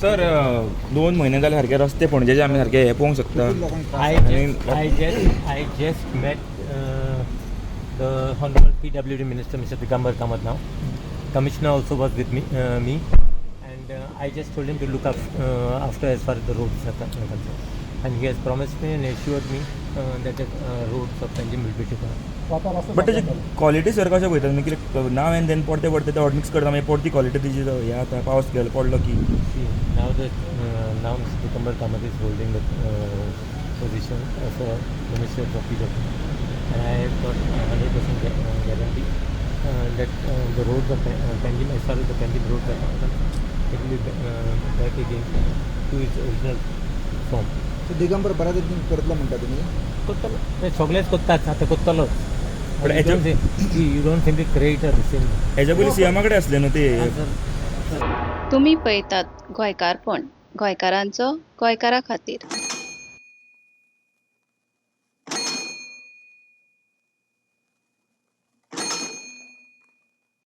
Sir 2 महिने जाले सारखे रस्ते पणजेचे आमी सारखे हे पळोवंक शकता. I just met the Honorable PWD Minister, Mr. Digambar Kamath now. Commissioner also was with me, and I just told him to look after as far as the roads are concerned. And he has promised me and assured me that the roads of Panjim will be taken. But त्याची quality sir कशें पळयता तुमी कितें now N then पडते पडते ते mix करता मागीर पडती क्वालिटी तेजी हे आतां पावस गेलो पडलो की. See, now Mr. Digambar Kamath is holding the position as a Minister of PWD. And I have got 100% guarantee that the roads of Panjim, as far as the Panjim roads are concerned, it will be back again to its original form. Digambar बऱ्याच करतलो म्हणटा तुमी. करतलो सगळेच करतात आता करतलोच. But you don't simply create a thing. हेच्या पयलीं सीएमा कडेन आसले न्हू ते. तुम्ही पळयतात गोंयकारपण, गोंयकारांचो गोंयकारा खातीर.